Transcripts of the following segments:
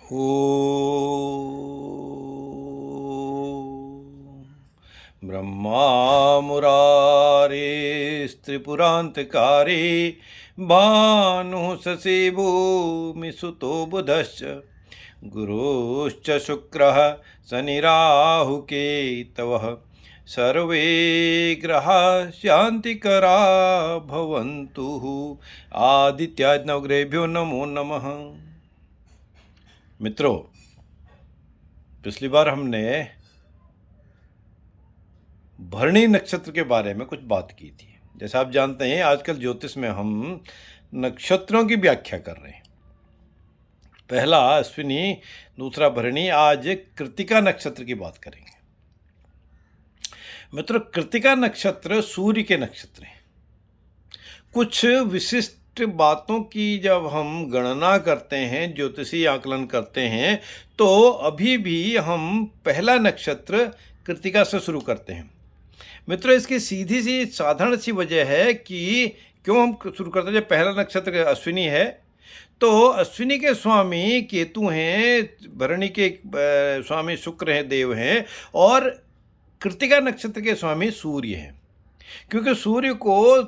ॐ ब्रह्मा मुरारिस्त्रिपुरान्तकारी भानुः शशी भूमिसुतो बुधश्च गुरुश्च शुक्रः शनिराहुकेतवः सर्वे ग्रहाः शान्तिकरा भवन्तु। आदित्याय नवग्रहेभ्यो नमो नमः। मित्रों, पिछली बार हमने भरणी नक्षत्र के बारे में कुछ बात की थी। जैसा आप जानते हैं, आजकल ज्योतिष में हम नक्षत्रों की व्याख्या कर रहे हैं। पहला अश्विनी, दूसरा भरणी, आज कृत्तिका नक्षत्र की बात करेंगे। मित्रों, कृत्तिका नक्षत्र सूर्य के नक्षत्र हैं। कुछ विशिष्ट बातों की जब हम गणना करते हैं, ज्योतिषी आकलन करते हैं, तो अभी भी हम पहला नक्षत्र कृत्तिका से शुरू करते हैं। मित्रों, इसकी सीधी सी साधारण सी वजह है कि क्यों हम शुरू करते हैं। जब पहला नक्षत्र अश्विनी है तो अश्विनी के स्वामी केतु हैं, भरणी के स्वामी शुक्र हैं, देव हैं, और कृत्तिका नक्षत्र के स्वामी सूर्य हैं। क्योंकि सूर्य को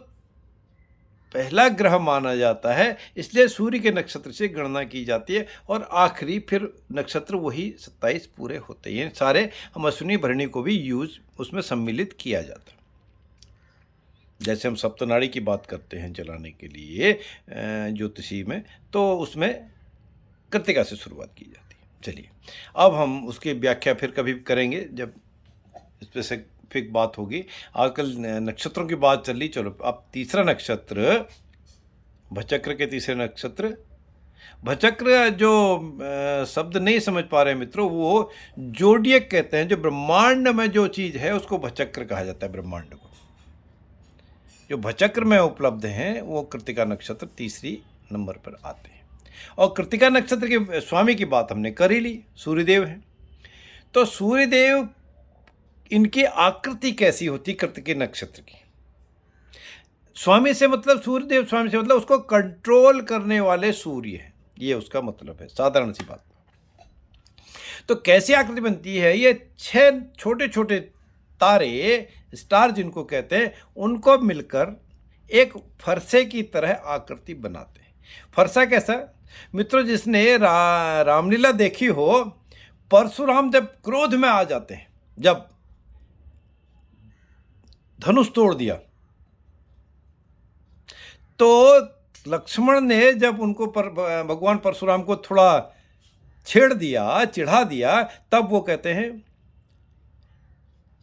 पहला ग्रह माना जाता है, इसलिए सूर्य के नक्षत्र से गणना की जाती है, और आखिरी फिर नक्षत्र वही 27 पूरे होते हैं। सारे हम अश्विनी भरणी को भी उसमें सम्मिलित किया जाता है। जैसे हम सप्तनाड़ी की बात करते हैं जलाने के लिए ज्योतिषी में, तो उसमें कृत्तिका से शुरुआत की जाती है। चलिए, अब हम उसकी व्याख्या फिर कभी करेंगे जब स्पेसिफिक बात होगी। आजकल नक्षत्रों की बात चल रही। चलो, अब तीसरा नक्षत्र, भचक्र के तीसरे नक्षत्र। भचक्र जो शब्द नहीं समझ पा रहे मित्रों, वो जोडियक कहते हैं। जो ब्रह्मांड में जो चीज़ है उसको भचक्र कहा जाता है। ब्रह्मांड को जो भचक्र में उपलब्ध हैं वो कृत्तिका नक्षत्र तीसरी नंबर पर आते हैं। और कृत्तिका नक्षत्र के स्वामी की बात हमने कर ही ली, सूर्यदेव हैं। तो सूर्यदेव, इनकी आकृति कैसी होती कृत्तिका नक्षत्र की? स्वामी से मतलब, सूर्यदेव स्वामी से मतलब उसको कंट्रोल करने वाले सूर्य हैं, ये उसका मतलब है, साधारण सी बात। तो कैसी आकृति बनती है? ये 6 छोटे छोटे तारे, स्टार जिनको कहते हैं, उनको मिलकर एक फरसे की तरह आकृति बनाते हैं। फरसा कैसा? मित्रों, जिसने रामलीला देखी हो, परशुराम जब क्रोध में आ जाते हैं, जब धनुष तोड़ दिया, तो लक्ष्मण ने जब उनको भगवान परशुराम को थोड़ा छेड़ दिया, चिढ़ा दिया, तब वो कहते हैं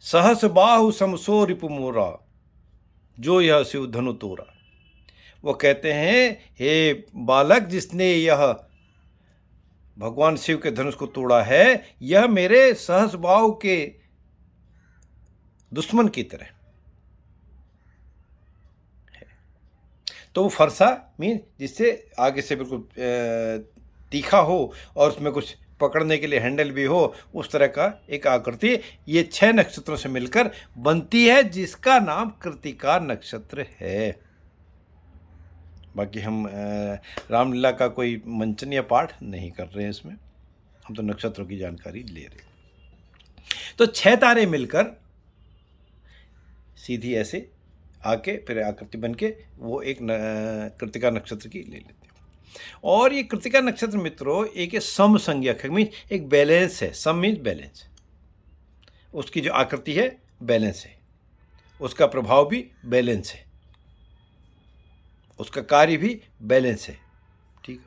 सहस बाहु समसो रिपुमोरा, जो यह शिव धनु तोरा। वो कहते हैं, हे बालक, जिसने यह भगवान शिव के धनुष को तोड़ा है, यह मेरे सहस बाहु के दुश्मन की तरह है। तो वो फरसा मीन जिससे आगे से बिल्कुल तीखा हो और उसमें कुछ पकड़ने के लिए हैंडल भी हो, उस तरह का एक आकृति ये 6 नक्षत्रों से मिलकर बनती है, जिसका नाम कृत्तिका नक्षत्र है। बाकी हम रामलीला का कोई मंचन या पाठ नहीं कर रहे हैं इसमें, हम तो नक्षत्रों की जानकारी ले रहे हैं। तो 6 तारे मिलकर सीधी ऐसे आके फिर आकृति बन के वो एक कृत्तिका नक्षत्र की ले लेते हैं। और ये कृत्तिका नक्षत्र मित्रों एक सम संज्ञक है, मीन एक बैलेंस है। सम मीन बैलेंस, उसकी जो आकृति है बैलेंस है, उसका प्रभाव भी बैलेंस है, उसका कार्य भी बैलेंस है। ठीक है।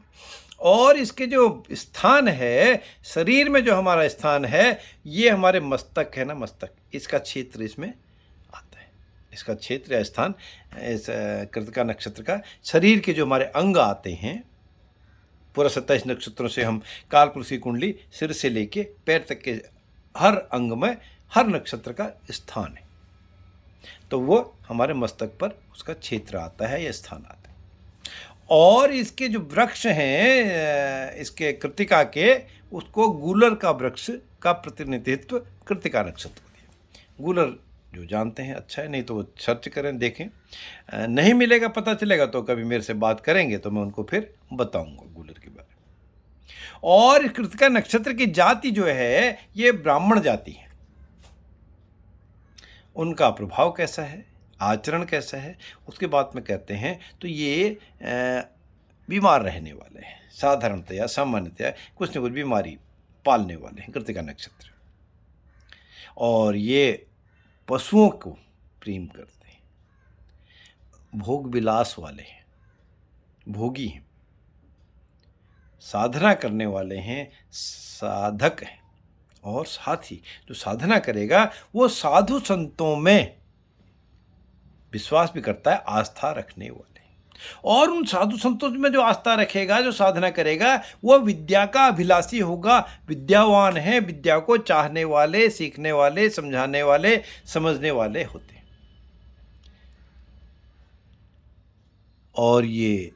और इसके जो स्थान है शरीर में, जो हमारा स्थान है, ये हमारे मस्तक है ना, मस्तक, इसका क्षेत्र इसमें आता है। इसका क्षेत्र या स्थान इस कृत्तिका नक्षत्र का, शरीर के जो हमारे अंग आते हैं, पूरा 27 नक्षत्रों से हम कालपुरुष की कुंडली सिर से लेके पैर तक के हर अंग में हर नक्षत्र का स्थान है, तो वो हमारे मस्तक पर उसका क्षेत्र आता है या स्थान आता है। और इसके जो वृक्ष हैं इसके कृत्तिका के, उसको गूलर का वृक्ष का प्रतिनिधित्व कृत्तिका नक्षत्र दिया। गूलर जो जानते हैं अच्छा है, नहीं तो सर्च करें, देखें। नहीं मिलेगा, पता चलेगा तो कभी मेरे से बात करेंगे तो मैं उनको फिर बताऊंगा गूलर के बारे में। और कृतिका नक्षत्र की जाति जो है ये ब्राह्मण जाति है। उनका प्रभाव कैसा है, आचरण कैसा है, उसके बाद में कहते हैं तो ये बीमार रहने वाले हैं, साधारणतया सामान्यतया कुछ न कुछ बीमारी पालने वाले हैं कृतिका नक्षत्र। और ये पशुओं को प्रेम करते हैं, भोग विलास वाले हैं, भोगी हैं, साधना करने वाले हैं, साधक हैं। और साथ ही जो साधना करेगा वो साधु संतों में विश्वास भी करता है, आस्था रखने वाले। और उन साधु संतों में जो आस्था रखेगा, जो साधना करेगा, वो विद्या का अभिलाषी होगा, विद्यावान है, विद्या को चाहने वाले, सीखने वाले, समझाने वाले, समझने वाले होते हैं। और ये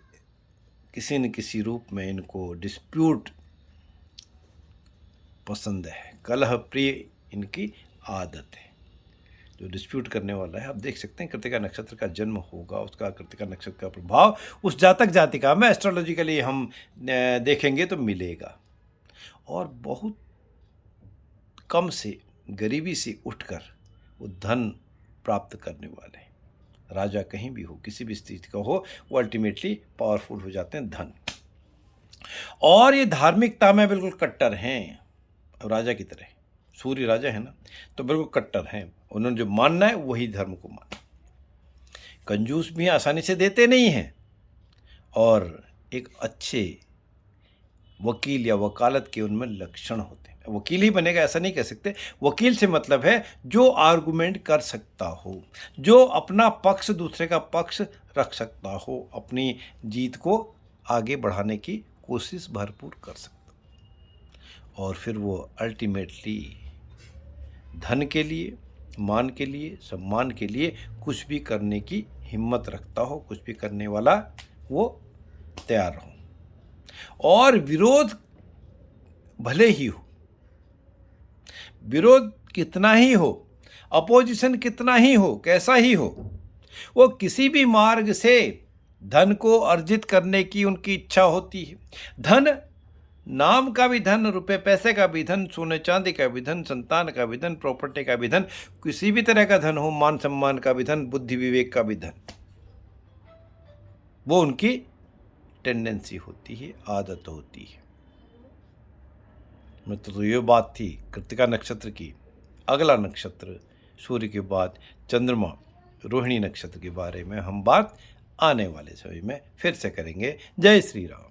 किसी न किसी रूप में इनको डिस्प्यूट पसंद है, कलह प्रिय इनकी आदत है। जो डिस्प्यूट करने वाला है, आप देख सकते हैं कृतिका नक्षत्र का जन्म होगा, उसका कृतिका नक्षत्र का प्रभाव उस जातक जातिका में एस्ट्रोलॉजिकली हम देखेंगे तो मिलेगा। और बहुत कम से गरीबी से उठकर वो धन प्राप्त करने वाले, राजा कहीं भी हो, किसी भी स्थिति का हो, वो अल्टीमेटली पावरफुल हो जाते हैं, धन। और ये धार्मिकता में बिल्कुल कट्टर हैं, राजा की तरह। सूर्य राजा है ना, तो बिल्कुल कट्टर हैं, उन्होंने जो मानना है वही धर्म को मानना। कंजूस भी आसानी से देते नहीं हैं। और एक अच्छे वकील या वकालत के उनमें लक्षण होते हैं। वकील ही बनेगा ऐसा नहीं कह सकते, वकील से मतलब है जो आर्गुमेंट कर सकता हो, जो अपना पक्ष दूसरे का पक्ष रख सकता हो, अपनी जीत को आगे बढ़ाने की कोशिश भरपूर कर सकता। और फिर वो अल्टीमेटली धन के लिए, मान के लिए, सम्मान के लिए कुछ भी करने की हिम्मत रखता हो, कुछ भी करने वाला वो तैयार हो। और विरोध भले ही हो, विरोध कितना ही हो, अपोजिशन कितना ही हो, कैसा ही हो, वो किसी भी मार्ग से धन को अर्जित करने की उनकी इच्छा होती है। धन, नाम का भी धन, रुपए पैसे का भी धन, सोने चांदी का भी धन, संतान का भी धन, प्रॉपर्टी का भी धन, किसी भी तरह का धन हो, मान सम्मान का भी धन, बुद्धि विवेक का भी धन, वो उनकी टेंडेंसी होती है, आदत होती है। मित्र, तो ये बात थी कृतिका नक्षत्र की। अगला नक्षत्र सूर्य के बाद चंद्रमा रोहिणी नक्षत्र के बारे में हम बात आने वाले समय में फिर से करेंगे। जय श्री राम।